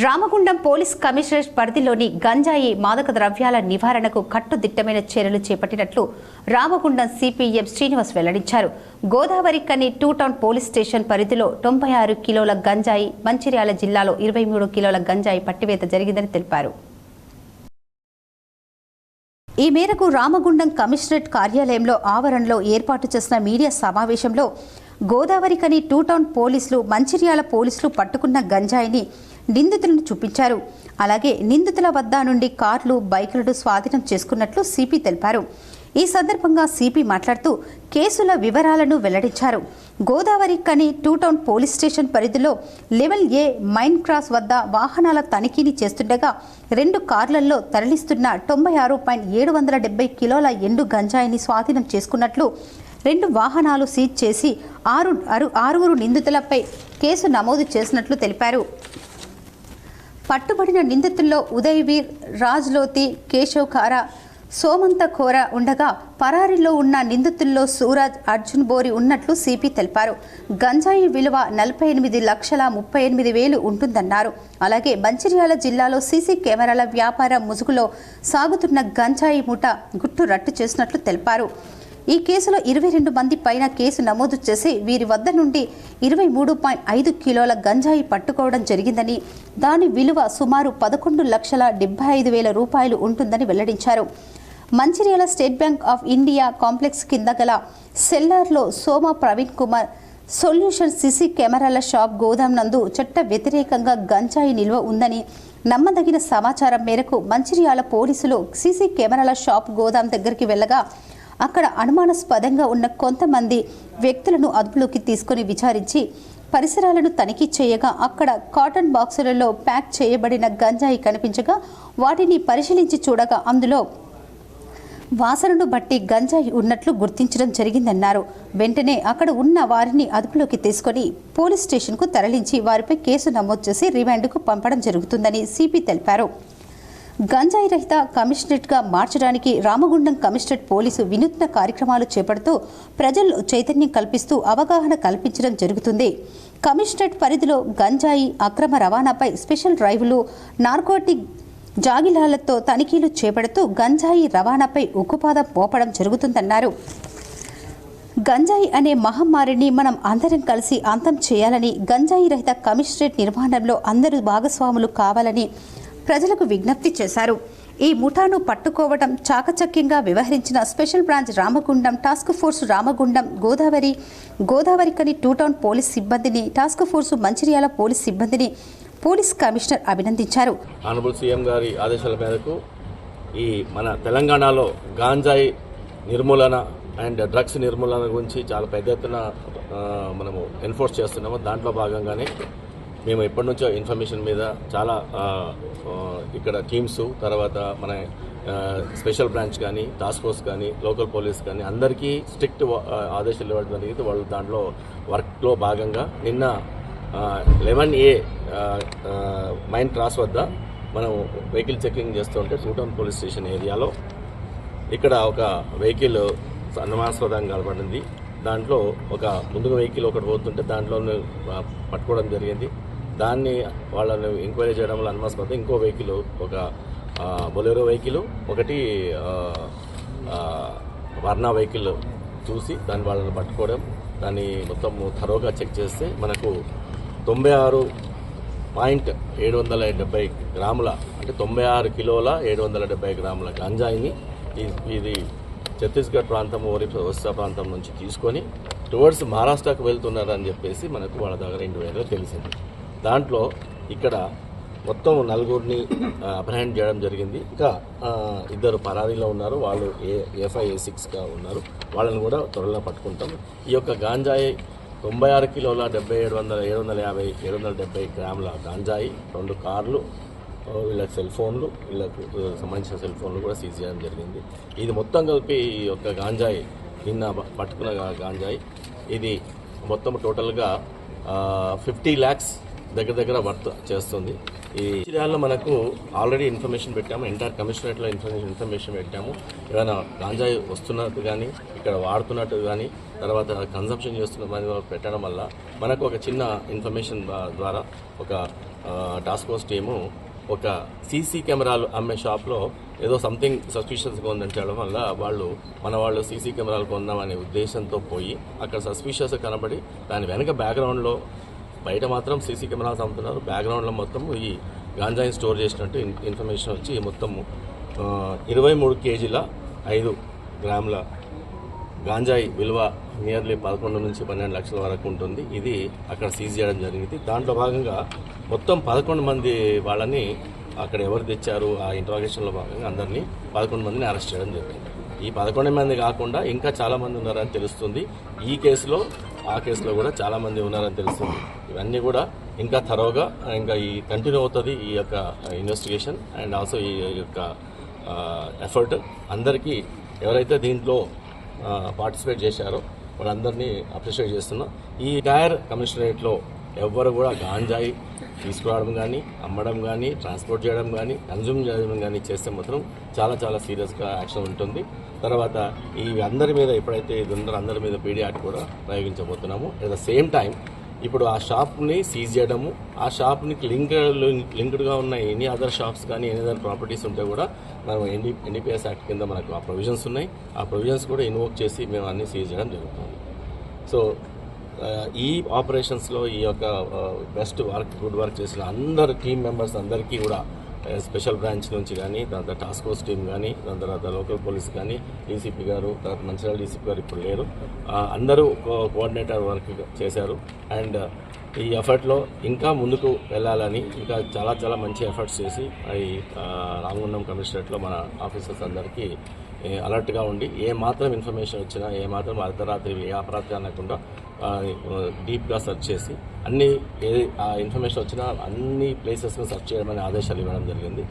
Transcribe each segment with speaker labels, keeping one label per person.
Speaker 1: Ramagundam police commissionerate పరిధిలోని గంజాయి మాదక ద్రవ్యాల నివారణకు కట్టుదిట్టమైన చర్యలు చేపట్టినట్లు రామగుండం సిపిఎం శ్రీనివాస్ వెల్లడించారు. గోదావరి కని 2 టౌన్ పోలీస్ స్టేషన్ పరిధిలో 96 కిలోల గంజాయి, మంచిర్యాల జిల్లాలో 23 కిలోల గంజాయి పట్టివేత జరిగిందని తెలిపారు. ఈ మేరకు రామగుండం కమిషనరేట్ కార్యాలయంలో ఆవరణలో ఏర్పాటు చేసిన మీడియా సమావేశంలో గోదావరి కని 2 టౌన్ పోలీసులు, మంచిర్యాల పోలీసులు పట్టుకున్న గంజాయిని నిందితులను చూపించారు. అలాగే నిందితుల వద్ద నుండి కార్లు, బైకులను స్వాధీనం చేసుకున్నట్లు సిపి తెలిపారు. ఈ సందర్భంగా సిపి మాట్లాడుతూ కేసుల వివరాలను వెల్లడించారు. గోదావరి కని 2 టౌన్ పోలీస్ స్టేషన్ పరిధిలో లెవెల్ ఏ మైన్ క్రాస్ వద్ద వాహనాల తనిఖీని చేస్తుండగా 2 కార్లలో తరలిస్తున్న 96.770 కిలోల ఎండు గంజాయిని స్వాధీనం చేసుకున్నట్లు, 2 వాహనాలు సీజ్ చేసి 6 నిందితులపై కేసు నమోదు చేసినట్లు తెలిపారు. పట్టుబడిన నిందితుల్లో ఉదయవీర్, రాజ్లోతి, కేశవ్ ఖారా, సోమంత ఖోర ఉండగా పరారీలో ఉన్న నిందితుల్లో సూరజ్, అర్జున్ బోరి ఉన్నట్లు సిపి తెలిపారు. గంజాయి విలువ 48,38,000 ఉంటుందన్నారు. అలాగే మంచిర్యాల జిల్లాలో సీసీ కెమెరాల వ్యాపార ముసుగులో సాగుతున్న గంజాయి మూట గుట్టు రట్టు చేసినట్లు తెలిపారు. ఈ కేసులో 22 మంది పైన కేసు నమోదు చేసి వీరి వద్ద నుండి 23.5 కిలోల గంజాయి పట్టుకోవడం జరిగిందని, దాని విలువ సుమారు 11,75,000 రూపాయలు ఉంటుందని వెల్లడించారు. Mancherial state bank of India complex కింద గల సెల్లార్లో సోమ ప్రవీణ్ కుమార్ సొల్యూషన్ సీసీ కెమెరాల షాప్ గోదాం నందు చట్ట వ్యతిరేకంగా గంజాయి నిల్వ ఉందని నమ్మదగిన సమాచారం మేరకు మంచిర్యాల పోలీసులు సీసీ కెమెరాల షాప్ గోదాం దగ్గరికి వెళ్ళగా అక్కడ అనుమానాస్పదంగా ఉన్న కొంతమంది వ్యక్తులను అదుపులోకి తీసుకుని విచారించి పరిసరాలను తనిఖీ చేయగా అక్కడ కాటన్ బాక్సులలో ప్యాక్ చేయబడిన గంజాయి కనిపించగా వాటిని పరిశీలించి చూడగా అందులో వాసనను బట్టి గంజాయి ఉన్నట్లు గుర్తించడం జరిగిందన్నారు. వెంటనే అక్కడ ఉన్న వారిని అదుపులోకి తీసుకొని పోలీస్ స్టేషన్కు తరలించి వారిపై కేసు నమోదు చేసి రిమాండ్కు పంపడం జరుగుతుందని సిపి తెలిపారు. గంజాయి రహిత కమిషనరేట్గా మార్చడానికి రామగుండం కమిషనరేట్ పోలీసు వినూత్న కార్యక్రమాలు చేపడుతూ ప్రజల్లో చైతన్యం కల్పిస్తూ అవగాహన కల్పించడం జరుగుతుంది. కమిషనరేట్ పరిధిలో గంజాయి అక్రమ రవాణాపై స్పెషల్ డ్రైవ్లు, నార్కోటిక్ జాగిలాలతో తనిఖీలు చేపడుతూ గంజాయి రవాణాపై ఉక్కుపాదం మోపడం జరుగుతుందన్నారు. గంజాయి అనే మహమ్మారిని మనం అందరం కలిసి అంతం చేయాలని, గంజాయి రహిత కమిషనరేట్ నిర్మాణంలో అందరూ భాగస్వాములు కావాలని ప్రజలకు విజ్ఞప్తి చేశారు. ఈ ముఠాను పట్టుకోవడం చాకచక్యంగా వ్యవహరించిన special branch Ramagundam, task force Ramagundam, Godavari కని 2 టౌన్ పోలీస్ సిబ్బందిని, టాస్క్ ఫోర్స్ మంచిర్యాల పోలీస్ సిబ్బందిని పోలీస్ కమిషనర్ అభినందించారు.
Speaker 2: ఆనరబుల్ సీఎం గారి ఆదేశాల మేరకు ఈ మన తెలంగాణలో గాంజాయి నిర్మూలన అండ్ డ్రగ్స్ నిర్మూలన గురించి చాలా పెద్ద ఎత్తున మనము ఎన్ఫోర్స్ చేస్తున్నాము. దాంట్లో భాగంగానే మేము ఎప్పటి నుంచో ఇన్ఫర్మేషన్ మీద చాలా ఇక్కడ టీమ్స్, తర్వాత మన స్పెషల్ బ్రాంచ్ కానీ, టాస్క్ ఫోర్స్ కానీ, లోకల్ పోలీస్ కానీ అందరికీ స్ట్రిక్ట్ ఆదేశాలు ఇవ్వడం జరిగింది. వాళ్ళు దాంట్లో వర్క్లో భాగంగా నిన్న 11A మైన్ క్రాస్ వద్ద మనం వెహికల్ చెకింగ్ చేస్తుంటే 2 టౌన్ పోలీస్ స్టేషన్ ఏరియాలో ఇక్కడ ఒక వెహికల్ అనుమానాస్పదంగా కనబడింది. దాంట్లో ఒక ముందుగా వెహికల్ ఒకటి పోతుంటే దాంట్లో పట్టుకోవడం జరిగింది. దాన్ని వాళ్ళని ఎంక్వైరీ చేయడం వల్ల అనుమానాస్పదం ఇంకో వెహికల్, ఒక బొలెరో వెహికల్, ఒకటి వర్నా వెహికల్ చూసి దాన్ని వాళ్ళని పట్టుకోవడం, దాన్ని మొత్తం థరోగా చెక్ చేస్తే మనకు 96.770 గ్రాముల, అంటే 96 కిలోల 770 గ్రాముల గంజాయిని ఇది ఛత్తీస్గఢ్ ప్రాంతం, ఒరిస్సా ప్రాంతం నుంచి తీసుకొని టువర్డ్స్ మహారాష్ట్రకు వెళ్తున్నారని చెప్పేసి మనకు వాళ్ళ దగ్గర ఇండివిజువల్గా తెలిసింది. దాంట్లో ఇక్కడ మొత్తం 4 అప్రహెండ్ చేయడం జరిగింది. ఇంకా 2 పరారీలో ఉన్నారు. వాళ్ళు A5, A6గా ఉన్నారు. వాళ్ళని కూడా త్వరలో పట్టుకుంటాం. ఈ యొక్క గాంజాయి 96 కిలోల 770 గ్రాముల గాంజాయి, 2 కార్లు, వీళ్ళకి సెల్ ఫోన్లు, వీళ్ళకు సంబంధించిన సెల్ ఫోన్లు కూడా సీజ్ చేయడం జరిగింది. ఇది మొత్తం కలిపి ఈ యొక్క గాంజాయి నిన్న పట్టుకున్న గాంజాయి ఇది మొత్తం టోటల్గా 50 lakhs దగ్గర వర్త్ చేస్తుంది. ఈ విషయాల్లో మనకు ఆల్రెడీ ఇన్ఫర్మేషన్ పెట్టాము, ఎంటైర్ కమిషనరేట్లో ఇన్ఫర్మేషన్ పెట్టాము. ఏదైనా గాంజాయి వస్తున్నట్టు కానీ, ఇక్కడ వాడుతున్నట్టు కానీ, తర్వాత కన్సంప్షన్ చేస్తున్న పెట్టడం వల్ల మనకు ఒక చిన్న ఇన్ఫర్మేషన్ ద్వారా ఒక టాస్క్ ఫోర్స్ టీము ఒక సీసీ కెమెరాలు అమ్మే షాప్లో ఏదో సంథింగ్ సస్పిషియస్గా ఉందని చెప్పడం వల్ల వాళ్ళు సీసీ కెమెరాలు కొందామనే ఉద్దేశంతో పోయి అక్కడ సస్పిషియస్ కనబడి దాని వెనక బ్యాక్గ్రౌండ్లో బయట మాత్రం సీసీ కెమెరాస్ అమ్ముతున్నారు, బ్యాక్గ్రౌండ్లో మొత్తం ఈ గాంజాయిని స్టోర్ చేసినట్టు ఇన్ఫర్మేషన్ వచ్చి మొత్తం 23 కేజీల 5 గ్రాముల గాంజాయి విలువ నియర్లీ 11 నుంచి 12 లక్షల వరకు ఉంటుంది. ఇది అక్కడ సీజ్ చేయడం జరిగింది. దాంట్లో భాగంగా మొత్తం 11 మంది వాళ్ళని అక్కడ ఎవరు తెచ్చారు ఆ ఇంట్రాగేషన్లో భాగంగా అందరినీ 11 మందిని అరెస్ట్ చేయడం జరిగింది. ఈ 11 మంది కాకుండా ఇంకా చాలామంది ఉన్నారని తెలుస్తుంది. ఈ కేసులో ఆ కేసులో కూడా చాలామంది ఉన్నారని తెలుస్తుంది. ఇవన్నీ కూడా ఇంకా థరోగా ఇంకా ఈ కంటిన్యూ అవుతుంది ఈ యొక్క ఇన్వెస్టిగేషన్ అండ్ ఆల్సో ఈ యొక్క ఎఫర్ట్. అందరికీ ఎవరైతే దీంట్లో పార్టిసిపేట్ చేశారో వాళ్ళందరినీ అప్రిషియేట్ చేస్తున్నాం. ఈ టైర్ కమిషనరేట్లో ఎవ్వరు కూడా గాంజాయి తీసుకురావడం కానీ, అమ్మడం కానీ, ట్రాన్స్పోర్ట్ చేయడం కానీ, కన్జ్యూమ్ చేయడం కానీ చేస్తే మాత్రం చాలా చాలా సీరియస్గా యాక్షన్ ఉంటుంది. తర్వాత ఈ అందరి మీద ఎప్పుడైతే ఇది ఉందో అందరి మీద పీడీ యాక్ట్ కూడా ప్రయోగించబోతున్నాము. అట్ ద సేమ్ టైం ఇప్పుడు ఆ షాప్ని సీజ్ చేయడము, ఆ షాప్ని లింక్డ్గా ఉన్న ఎనీ అదర్ షాప్స్ కానీ ఎనీ అదర్ ప్రాపర్టీస్ ఉంటే కూడా మనం ఎన్డీపీఎస్ యాక్ట్ కింద మనకు ఆ ప్రొవిజన్స్ ఉన్నాయి. ఆ ప్రొవిజన్స్ కూడా ఇన్వోక్ చేసి మేము అన్నీ సీజ్ చేయడం జరుగుతుంది. సో ఈ ఆపరేషన్స్లో ఈ యొక్క బెస్ట్ వర్క్ గుడ్ వర్క్ చేసిన అందరు టీమ్ మెంబర్స్ అందరికీ కూడా స్పెషల్ బ్రాంచ్ నుంచి కానీ, దాని తర్వాత టాస్క్ ఫోర్స్ టీం కానీ, దాని తర్వాత లోకల్ పోలీస్ కానీ, డీసీపీ గారు, తర్వాత మంచిర్యాల డీసీపీ గారు ఇప్పుడు లేరు, అందరూ కోఆర్డినేటర్ వర్క్ చేశారు. అండ్ ఈ ఎఫర్ట్లో ఇంకా ముందుకు వెళ్ళాలని ఇంకా చాలా చాలా మంచి ఎఫర్ట్స్ చేసి ఈ రామగుండం కమిషనరేట్లో మన ఆఫీసర్స్ అందరికీ అలర్ట్గా ఉండి ఏ మాత్రం ఇన్ఫర్మేషన్ వచ్చినా, ఏ మాత్రం అర్ధరాత్రి ఏ అపరాత్రి అనకుండా డీప్గా సెర్చ్ చేసి ఆ ఇన్ఫర్మేషన్ వచ్చినా అన్ని ప్లేసెస్ను సెర్చ్ చేయమని ఆదేశాలు ఇవ్వడం జరిగింది.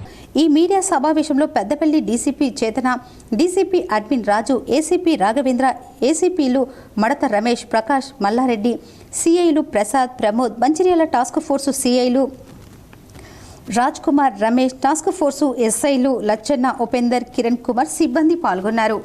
Speaker 1: ఈ మీడియా సమావేశంలో Peddapalli DCP Chetana, DCP admin Raju, ACP Raghavendra, ఏసీపీలు మడత రమేష్, ప్రకాష్, మల్లారెడ్డి, సిఐలు ప్రసాద్, ప్రమోద్, మంచిర్యాల టాస్క్ ఫోర్సు సిఐలు రాజ్ కుమార్, రమేష్, టాస్క్ ఫోర్సు ఎస్ఐలు లచ్చన్న, ఉపేందర్, కిరణ్ కుమార్ సిబ్బంది పాల్గొన్నారు.